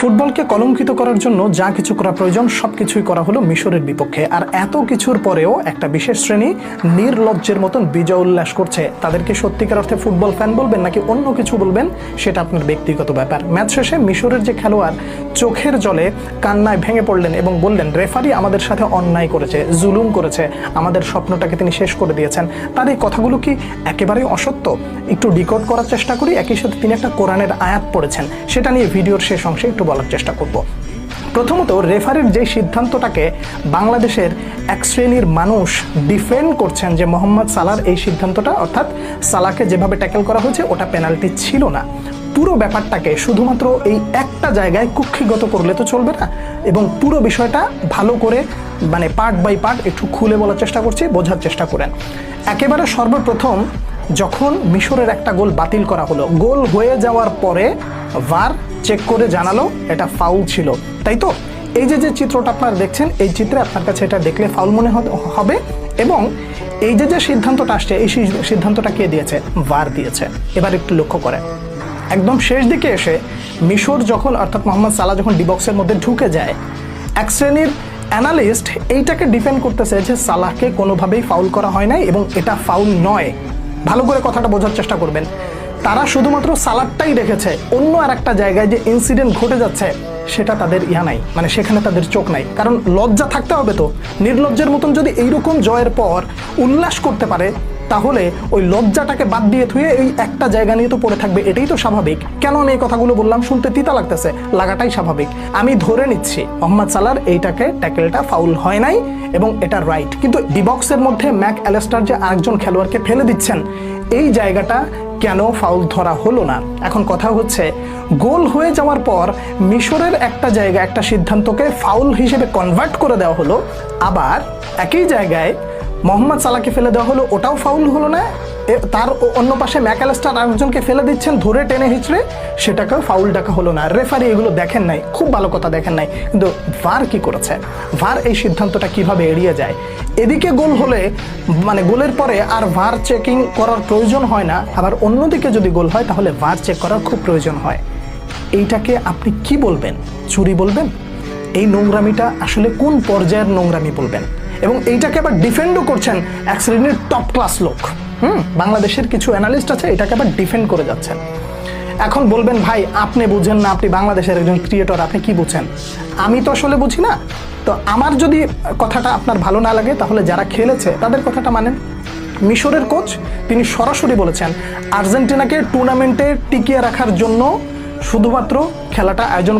ফুটবলকে কলঙ্কিত করার জন্য যা কিছু করা প্রয়োজন সবকিছুই করা হলো মিশরের বিপক্ষে। আর এত কিছুর পরেও একটা বিশেষ শ্রেণী নির্লজ্জের মতন বিজয় উল্লাস করছে। তাদেরকে সত্যিকার অর্থে ফুটবল ফ্যান বলবেন নাকি অন্য কিছু বলবেন সেটা আপনার ব্যক্তিগত ব্যাপার। ম্যাচ শেষে মিশরের যে খেলোয়াড় চোখের জলে কান্নায় ভেঙে পড়লেন এবং বললেন রেফারি আমাদের সাথে অন্যায় করেছে, জুলুম করেছে, আমাদের স্বপ্নটাকে তিনি শেষ করে দিয়েছেন। তার এই কথাগুলো কি একেবারেই অসত্য? একটু ডিকোড করার চেষ্টা করি। একই সাথে তিনি একটা কোরআনের আয়াত পড়েছেন, সেটা নিয়ে ভিডিওর শেষ অংশে একটু বলার চেষ্টা করব। প্রথমত, রেফারির যে সিদ্ধান্তটাকে বাংলাদেশের এক শ্রেণীর মানুষ ডিফেন্ড করছেন যে মোহাম্মদ সালাহর এই সিদ্ধান্তটা, অর্থাৎ সালাহকে যেভাবে ট্যাকেল করা হয়েছে ওটা পেনাল্টি ছিল না। পুরো ব্যাপারটাকে শুধুমাত্র এই একটা জায়গায় কুক্ষিগত করলে তো চলবে না, এবং পুরো বিষয়টা ভালো করে পার্ট বাই পার্ট একটু খুলে বলার চেষ্টা করছি, বোঝার চেষ্টা করেন। একেবারে সর্বপ্রথম যখন মিশরের একটা গোল বাতিল করা হলো, গোল হয়ে যাওয়ার পরে ভার চেক করে জানালো এটা ফাউল ছিল, তাই তো? এই যে চিত্রটা আপনারা দেখছেন, এই চিত্রে আপনার কাছে এটা দেখলে ফাউল মনে হবে, এবং এই যে সিদ্ধান্তটা আসছে, এই সিদ্ধান্তটা কে দিয়েছে? ভার দিয়েছে। এবার একটু লক্ষ্য করেন, একদম শেষ দিকে এসে মিশর যখন, অর্থাৎ মোহাম্মদ সালাহ যখন ডিবক্সের মধ্যে ঢুকে যায়, এক শ্রেণীর অ্যানালিস্ট এইটাকে ডিফেন্ড করতেছে যে সালাহকে কোনোভাবেই ফাউল করা হয় নাই এবং এটা ফাউল নয়। ভালো করে কথাটা বোঝার চেষ্টা করবেন। তারা শুধুমাত্র সালাদটাই দেখেছে, অন্য আর একটা জায়গায় যে ইনসিডেন্ট ঘটে যাচ্ছে সেটা তাদের নাই, সেখানে তাদের চোখ নাই। কারণ লজ্জা থাকতে হবে তো। নির্লজ্জের মতন যদি এইরকম জয়ের পর উল্লাস করতে পারে, তাহলে ওই লজ্জাটাকে বাদ দিয়ে থুয়ে এই একটা জায়গা নিয়ে তো পড়ে থাকবে, এটাই তো স্বাভাবিক। কেন আমি এই কথাগুলো বললাম? শুনতে তিতা লাগতেছে, লাগাটাই স্বাভাবিক। আমি ধরে নিচ্ছি মোহাম্মদ সালাহর এইটাকে ট্যাকেলটা ফাউল হয় নাই এবং এটা রাইট, কিন্তু ডিবক্সের মধ্যে ম্যাক অ্যালেস্টার যে আরেকজন খেলোয়াড়কে ফেলে দিচ্ছেন, এই জায়গাটা কেন ফাউল ধরা হলো না? এখন কথা হচ্ছে, গোল হয়ে যাওয়ার পর মিশরের একটা জায়গা, একটা সিদ্ধান্তকে ফাউল হিসেবে কনভার্ট করে দেওয়া হলো, আবার একই জায়গায় মোহাম্মদ সালাহকে ফেলে দেওয়া হলো, ওটাও ফাউল হলো না। তার অন্য পাশে ম্যাক অ্যালেস্টার আরেকজনকে ফেলে দিচ্ছেন ধরে টেনে হিচড়ে, সেটাকেও ফাউল ডাকা হলো না। রেফারি এগুলো দেখেন নাই, খুব ভালো কথা দেখেন নাই, কিন্তু ভার কি করেছে? ভার এই সিদ্ধান্তটা কিভাবে এড়িয়ে যায়? এদিকে গোল হলে গোলের পরে আর ভার চেকিং করার প্রয়োজন হয় না, আবার অন্যদিকে যদি গোল হয় তাহলে ভার চেক করার খুব প্রয়োজন হয়। এইটাকে আপনি কি বলবেন? চুরি বলবেন? এই নোংরামিটা আসলে কোন পর্যায়ের নোংরামি বলবেন? এবং এইটাকে আবার ডিফেন্ডও করছেন এক শ্রেণীর টপ ক্লাস লোক। বাংলাদেশের কিছু অ্যানালিস্ট আছে, এটাকে আবার ডিফেন্ড করে যাচ্ছেন। এখন বলবেন, ভাই আপনি বুঝেন না, আপনি বাংলাদেশের একজন ক্রিয়েটর, আপনি কি বুঝেন? আমি তো আসলে বুঝি না। তো আমার যদি কথাটা আপনার ভালো না লাগে, তাহলে যারা খেলেছে তাদের কথাটা মানেন। মিশরের কোচ তিনি সরাসরি বলেছেন আর্জেন্টিনাকে টুর্নামেন্টে টিকিয়ে রাখার জন্য শুধুমাত্র খেলাটা আয়োজন